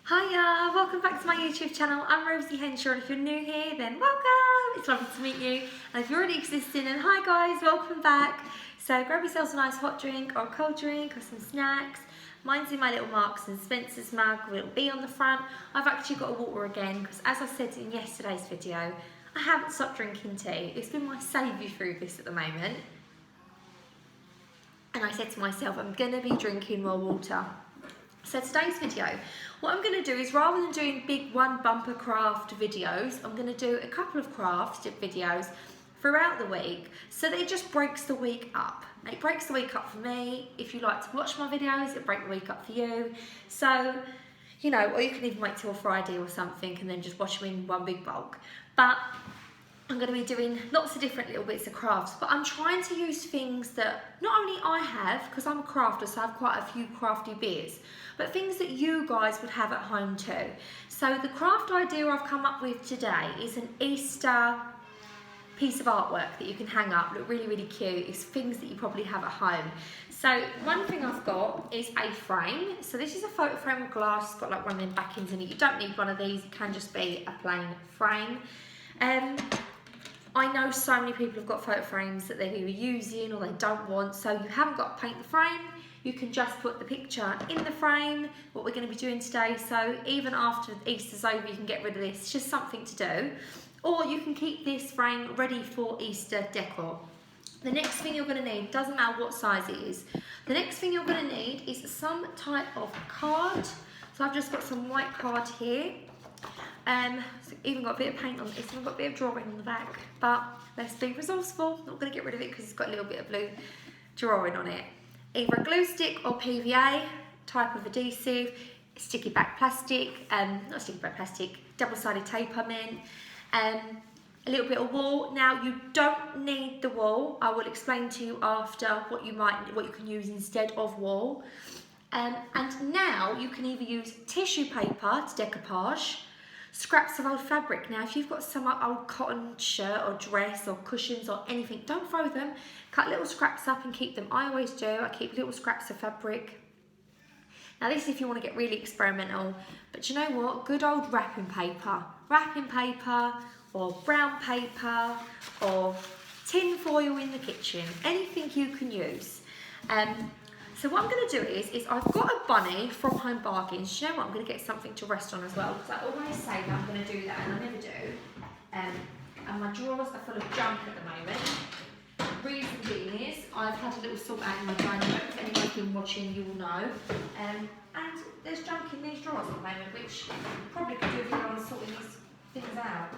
Hiya, welcome back to my YouTube channel. I'm Rosie Henshaw, and if you're new here, then welcome. It's lovely to meet you. And if you're already existing, then hi guys, welcome back. So grab yourselves a nice hot drink or a cold drink or some snacks. Mine's in my little Marks and Spencer's mug with a little bee on the front. I've actually got a water again because, as I said in yesterday's video, I haven't stopped drinking tea. It's been my saviour through this at the moment. And I said to myself, I'm going to be drinking more water. So today's video, what I'm going to do is, rather than doing big one bumper craft videos, I'm going to do a couple of craft videos throughout the week, so that it just breaks the week up. It breaks the week up for me. If you like to watch my videos, it'll break the week up for you. So, you know, or you can even wait till Friday or something and then just watch them in one big bulk. But I'm going to be doing lots of different little bits of crafts, but I'm trying to use things that not only I have, because I'm a crafter, so I have quite a few crafty bits, but things that you guys would have at home too. So the craft idea I've come up with today is an Easter piece of artwork that you can hang up, look really, really cute. It's things that you probably have at home. So one thing I've got is a frame. So this is a photo frame with glass, it's got like one of them backings in it. You don't need one of these, it can just be a plain frame. I know so many people have got photo frames that they're either using or they don't want, so you haven't got to paint the frame. You can just put the picture in the frame, what we're going to be doing today. So even after Easter's over, you can get rid of this. It's just something to do. Or you can keep this frame ready for Easter decor. The next thing you're going to need, doesn't matter what size it is, the next thing you're going to need is some type of card. So I've just got some white card here. It's even got a bit of paint on it, it's even got a bit of drawing on the back, but let's be resourceful. Not going to get rid of it because it's got a little bit of blue drawing on it. Either a glue stick or PVA type of adhesive, sticky back plastic, not sticky back plastic, double-sided tape I meant, a little bit of wool. Now you don't need the wool. I will explain to you after what you can use instead of wool. And now you can either use tissue paper to decoupage, scraps of old fabric. Now, if you've got some old cotton shirt or dress or cushions or anything, don't throw them. Cut little scraps up and keep them. I always do. I keep little scraps of fabric. Now, this is if you want to get really experimental. But you know what? Good old wrapping paper. Wrapping paper or brown paper or tin foil in the kitchen. Anything you can use. So what I'm going to do is I've got a bunny from Home Bargains. You know what? I'm going to get something to rest on as well, because I always say that I'm going to do that and I never do. And my drawers are full of junk at the moment. Reason being is I've had a little sort out in my dining room. If anyone's been watching, you will know. And there's junk in these drawers at the moment, which probably could do if you're on sorting these things out.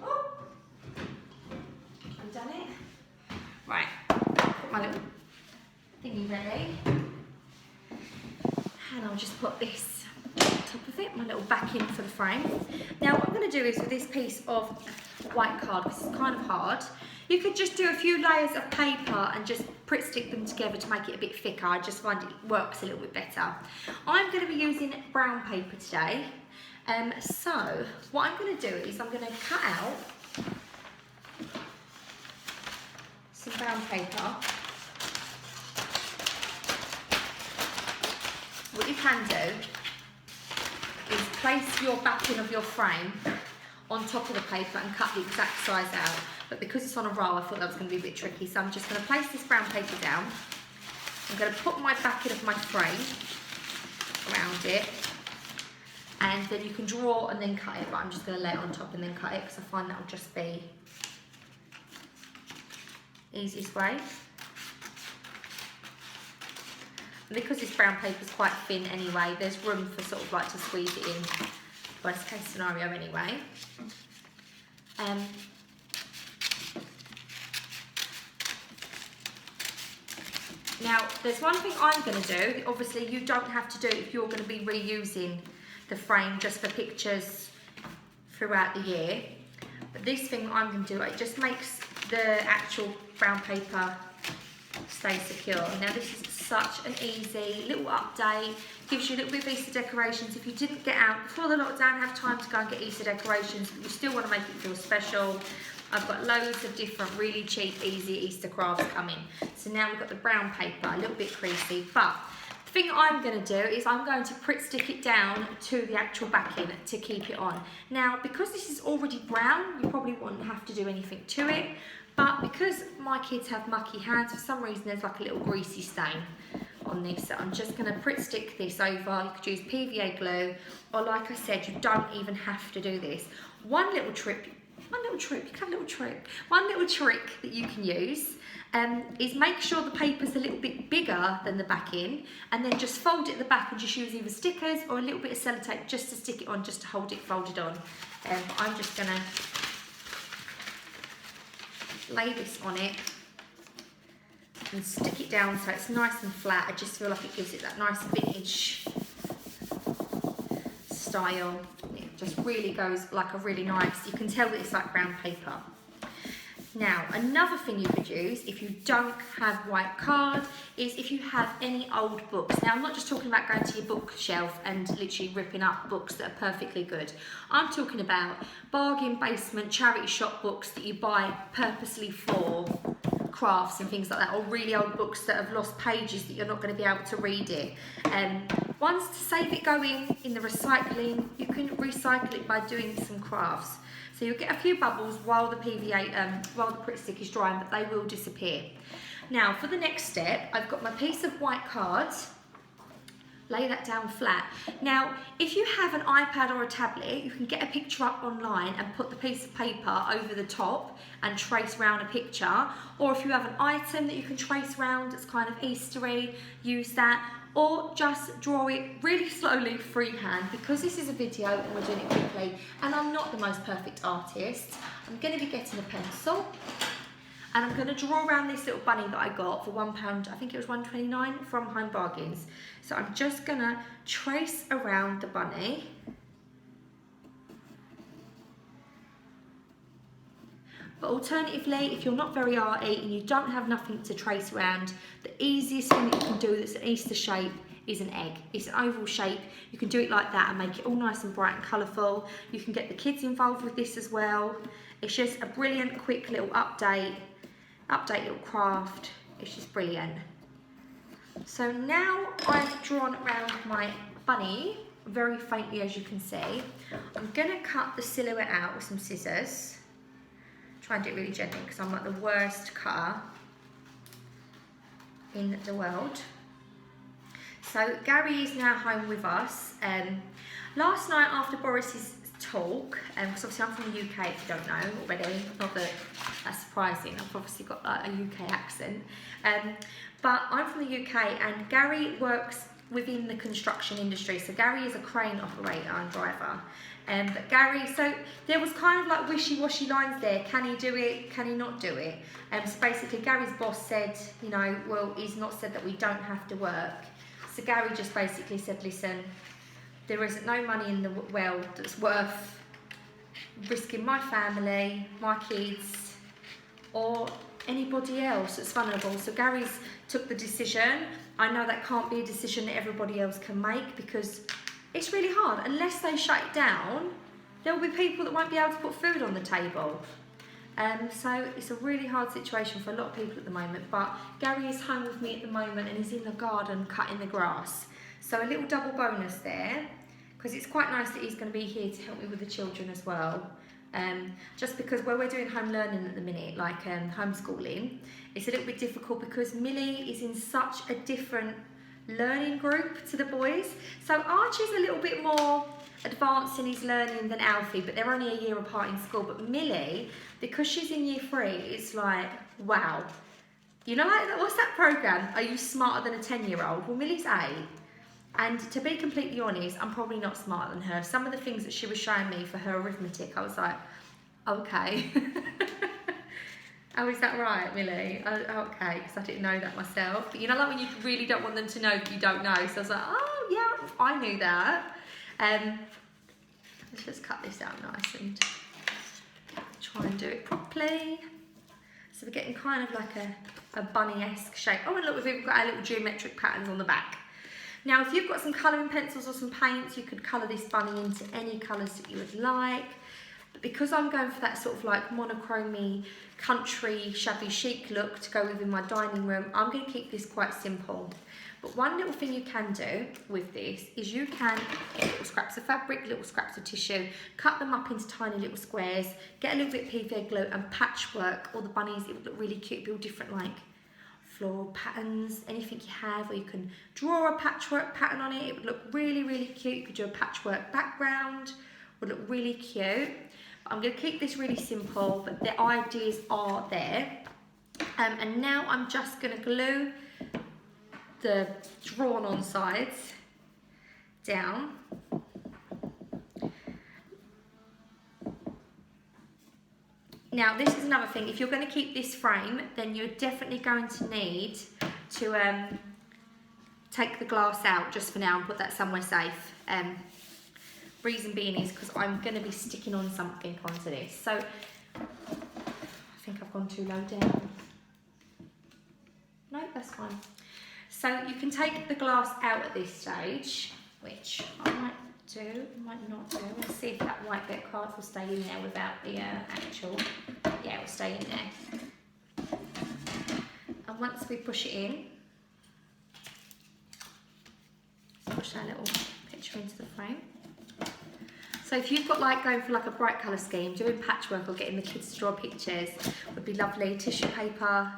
Oh! I've done it. Right. Put my little thingy ready, and I'll just put this on top of it, my little backing for the frame. Now what I'm going to do is, with this piece of white card, this is kind of hard, you could just do a few layers of paper and just stick them together to make it a bit thicker. I just find it works a little bit better. I'm going to be using brown paper today, so what I'm going to do is I'm going to cut out some brown paper. What you can do is place your backing of your frame on top of the paper and cut the exact size out. But because it's on a roll, I thought that was going to be a bit tricky, so I'm just going to place this brown paper down. I'm going to put my backing of my frame around it, and then you can draw and then cut it, but I'm just going to lay it on top and then cut it because I find that will just be the easiest way. Because this brown paper is quite thin anyway, there's room for sort of like to squeeze it in, worst case scenario anyway. Now, there's one thing I'm going to do, obviously you don't have to do if you're going to be reusing the frame just for pictures throughout the year. But this thing I'm going to do, it just makes the actual brown paper stay secure. Now this is such an easy little update, gives you a little bit of Easter decorations. If you didn't get out before the lockdown, have time to go and get Easter decorations, but you still want to make it feel special, I've got loads of different really cheap, easy Easter crafts coming. So now we've got the brown paper, a little bit creasy, but The thing I'm going to do is I'm going to Pritt stick it down to the actual backing to keep it on. Now, because this is already brown, you probably won't have to do anything to it, but because my kids have mucky hands, for some reason there's like a little greasy stain on this, so I'm just going to Pritt stick this over. You could use PVA glue, or like I said, you don't even have to do this. One little trick that you can use is make sure the paper's a little bit bigger than the backing, and then just fold it at the back and just use either stickers or a little bit of sellotape just to stick it on, just to hold it folded on. I'm just going to lay this on it and stick it down so it's nice and flat. I just feel like it gives it that nice vintage style. It just really goes like a really nice, you can tell that it's like brown paper. Now, another thing you could use if you don't have white card is if you have any old books. Now, I'm not just talking about going to your bookshelf and literally ripping up books that are perfectly good. I'm talking about bargain basement charity shop books that you buy purposely for crafts and things like that, or really old books that have lost pages that you're not going to be able to read it. Once to save it going in the recycling, you can recycle it by doing some crafts. So you'll get a few bubbles while the PVA, while the Pritt stick is drying, but they will disappear. Now for the next step, I've got my piece of white card. Lay that down flat. Now, if you have an iPad or a tablet, you can get a picture up online and put the piece of paper over the top and trace around a picture. Or if you have an item that you can trace around that's kind of Eastery, use that. Or just draw it really slowly freehand. Because this is a video and we're doing it quickly and I'm not the most perfect artist, I'm going to be getting a pencil and I'm going to draw around this little bunny that I got for £1, I think it was £1.29 from Home Bargains. So I'm just going to trace around the bunny. But alternatively, if you're not very arty and you don't have nothing to trace around, the easiest thing that you can do that's an Easter shape is an egg. It's an oval shape. You can do it like that and make it all nice and bright and colourful. You can get the kids involved with this as well. It's just a brilliant, quick little update little craft. It's just brilliant. So now I've drawn around my bunny very faintly, as you can see. I'm going to cut the silhouette out with some scissors. Try and do it really gently because I'm like the worst cutter in the world. So Gary is now home with us. Last night after Boris's talk, because obviously I'm from the UK if you don't know already, not that that's surprising, I've obviously got like a UK accent, but I'm from the UK and Gary works within the construction industry. So Gary is a crane operator and driver. But Gary, so there was kind of like wishy-washy lines there. Can he do it? Can he not do it? So basically Gary's boss said, you know, well, he's not said that we don't have to work. So Gary just basically said, listen, there isn't no money in the world that's worth risking my family, my kids, or anybody else that's vulnerable. So Gary's took the decision. I know that can't be a decision that everybody else can make because it's really hard. Unless they shut it down, there will be people that won't be able to put food on the table. So it's a really hard situation for a lot of people at the moment, but Gary is home with me at the moment and he's in the garden cutting the grass. So a little double bonus there, because it's quite nice that he's going to be here to help me with the children as well. Just because where we're doing home learning at the minute, like homeschooling, it's a little bit difficult because Millie is in such a different learning group to the boys. So Archie's a little bit more advanced in his learning than Alfie, but they're only a year apart in school. But Millie, because she's in year 3, it's like, wow. You know, like, what's that programme? Are you smarter than a 10-year-old? Well, Millie's 8. And to be completely honest, I'm probably not smarter than her. Some of the things that she was showing me for her arithmetic, I was like, okay. Oh, is that right, Millie? Oh, okay, because I didn't know that myself. But you know, like when you really don't want them to know that you don't know. So I was like, oh, yeah, I knew that. Let's just cut this out nice and try and do it properly. So we're getting kind of like a bunny-esque shape. Oh, and look, we've even got our little geometric patterns on the back. Now, if you've got some colouring pencils or some paints, you could colour this bunny into any colours that you would like. But because I'm going for that sort of like monochrome country shabby chic look to go within my dining room, I'm going to keep this quite simple. But one little thing you can do with this is you can get little scraps of fabric, little scraps of tissue, cut them up into tiny little squares, get a little bit of PVA glue and patchwork all the bunnies. It would look really cute, build different like floral patterns, anything you have, or you can draw a patchwork pattern on it. It would look really, really cute. You could do a patchwork background, would look really cute. But I'm going to keep this really simple, but the ideas are there. And now I'm just going to glue the drawn on sides down. Now this is another thing, if you're going to keep this frame, then you're definitely going to need to take the glass out just for now and put that somewhere safe. Reason being is because I'm going to be sticking on something onto this. So I think I've gone too low down. No, that's fine. So you can take the glass out at this stage, which I might do, might not do. Let's see if that white bit of card will stay in there without the actual, yeah, it will stay in there. And once we push it in, let's push that little picture into the frame. So if you've got like going for like a bright colour scheme, doing patchwork or getting the kids to draw pictures would be lovely. Tissue paper,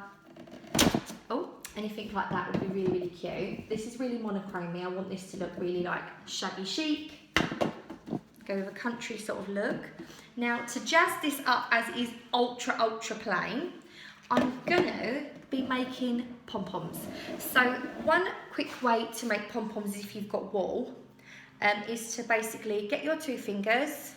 anything like that would be really, really cute. This is really monochromy. I want this to look really like shabby chic. Go with a country sort of look. Now to jazz this up as it is ultra, ultra plain, I'm gonna be making pom-poms. So one quick way to make pom-poms if you've got wool is to basically get your two fingers,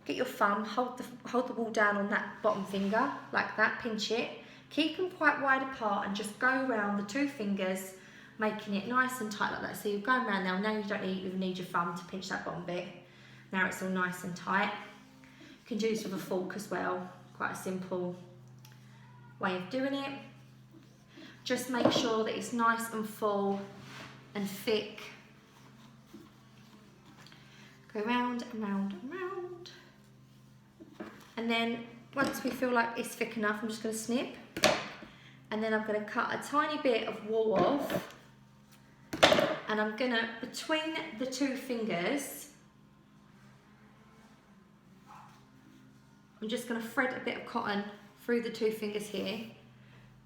get your thumb, hold the wool down on that bottom finger, like that, pinch it. Keep them quite wide apart and just go around the two fingers, making it nice and tight like that. So you're going around now. Now you don't even need your thumb to pinch that bottom bit. Now it's all nice and tight. You can do this with a fork as well. Quite a simple way of doing it. Just make sure that it's nice and full and thick. Go round and round and round. And then once we feel like it's thick enough, I'm just going to snip. And then I'm going to cut a tiny bit of wool off. And I'm going to, between the two fingers, I'm just going to thread a bit of cotton through the two fingers here.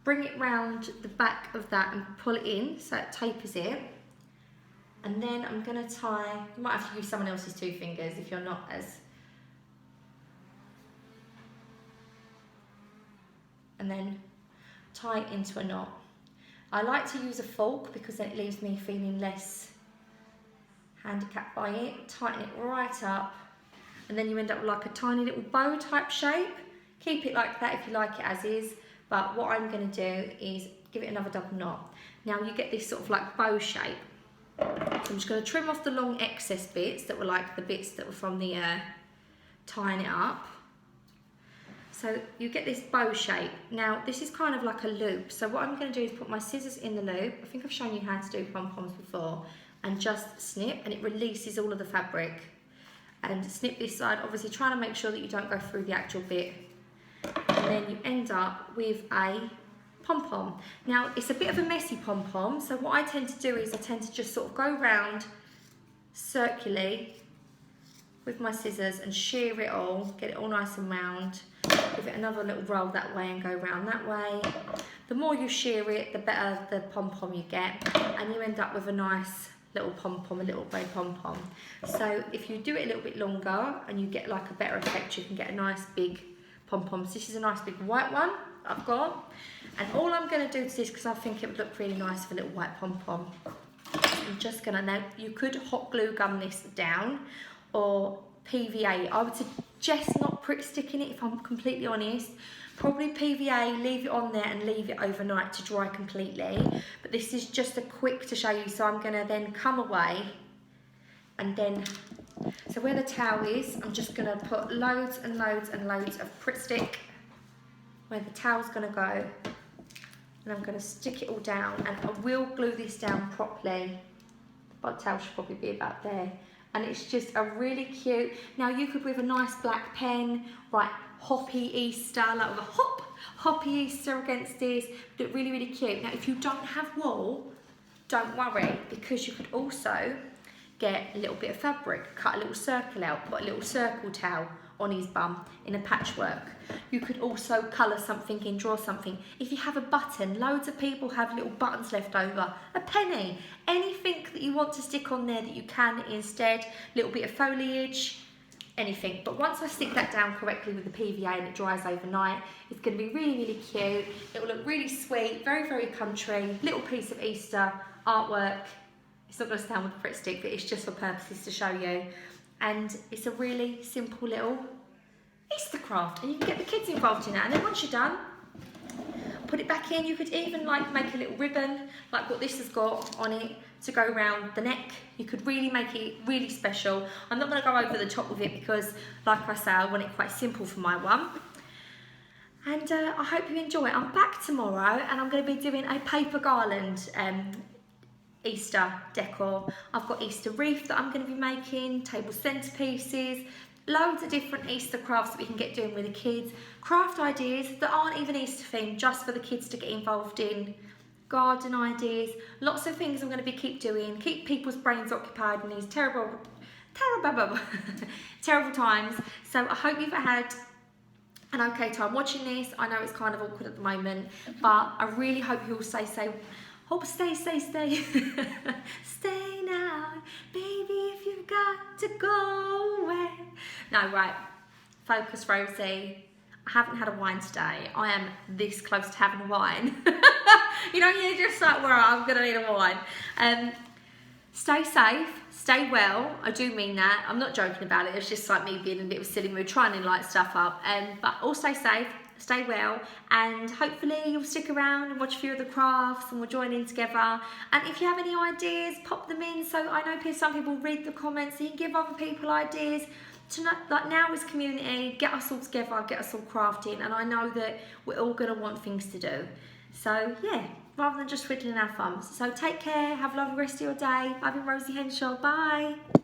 Bring it round the back of that and pull it in so it tapers it. And then I'm going to tie, you might have to use someone else's two fingers if you're not as... And then tie it into a knot. I like to use a fork because then it leaves me feeling less handicapped by it. Tighten it right up, and then you end up with like a tiny little bow type shape. Keep it like that if you like it as is, but what I'm going to do is give it another double knot. Now you get this sort of like bow shape. So I'm just going to trim off the long excess bits that were like the bits that were from the tying it up. So you get this bow shape. Now this is kind of like a loop. So what I'm going to do is put my scissors in the loop. I think I've shown you how to do pom-poms before. And just snip, and it releases all of the fabric. And snip this side, obviously trying to make sure that you don't go through the actual bit. And then you end up with a pom-pom. Now it's a bit of a messy pom-pom. So what I tend to do is I tend to just sort of go round circularly with my scissors and shear it all, get it all nice and round. Give it another little roll that way and go round that way. The more you shear it, the better the pom-pom you get, and you end up with a nice little pom-pom, a little bow pom-pom. So if you do it a little bit longer and you get like a better effect, you can get a nice big pom-pom. So this is a nice big white one I've got, and all I'm going to do to this, because I think it would look really nice with a little white pom-pom, I'm just going to, now you could hot glue gun this down or PVA. I would suggest not sticking it if I'm completely honest. Probably PVA, leave it on there and leave it overnight to dry completely. But this is just a quick to show you, so I'm going to then come away and then, so where the towel is, I'm just going to put loads and loads and loads of Pritt stick where the towel's going to go, and I'm going to stick it all down, and I will glue this down properly. The towel should probably be about there. And it's just a really cute, now you could with a nice black pen write Hoppy Easter, like with a Hoppy Easter against this, look really, really cute. Now if you don't have wool, don't worry, because you could also get a little bit of fabric, cut a little circle out, put a little circle towel on his bum in a patchwork. You could also colour something in, draw something. If you have a button, loads of people have little buttons left over, a penny, anything that you want to stick on there that you can instead, little bit of foliage, anything. But once I stick that down correctly with the PVA and it dries overnight, it's going to be really, really cute. It will look really sweet, very, very country, little piece of Easter artwork. It's not going to stand with a Pritt stick, but it's just for purposes to show you. And it's a really simple little Easter craft, and you can get the kids involved in that. And then once you're done, put it back in. You could even like make a little ribbon, like what this has got on it, to go around the neck. You could really make it really special. I'm not going to go over the top with it because, like I say, I want it quite simple for my one. And I hope you enjoy it. I'm back tomorrow, and I'm going to be doing a paper garland Easter decor. I've got Easter wreath that I'm going to be making, table centerpieces, loads of different Easter crafts that we can get doing with the kids, craft ideas that aren't even Easter themed, just for the kids to get involved in, garden ideas, lots of things I'm going to be keep doing, keep people's brains occupied in these terrible times. So I hope you've had an okay time watching this. I know it's kind of awkward at the moment, but I really hope you all stay safe. Oh, stay. Stay now, baby, if you've got to go away. No, right, focus, Rosie. I haven't had a wine today. I am this close to having a wine. You know, you're just like, well, I'm gonna need a wine. Stay safe, stay well. I do mean that. I'm not joking about it. It's just like me being in a bit of a silly mood, trying to light stuff up. But all stay safe. Stay well, and hopefully you'll stick around and watch a few of the crafts and we'll join in together. And if you have any ideas, pop them in. So I know some people read the comments, so you can give other people ideas. Like now is community, get us all together, get us all crafting, and I know that we're all going to want things to do. So yeah, rather than just twiddling our thumbs. So take care, have a lovely rest of your day. I've been Rosie Henshaw, bye.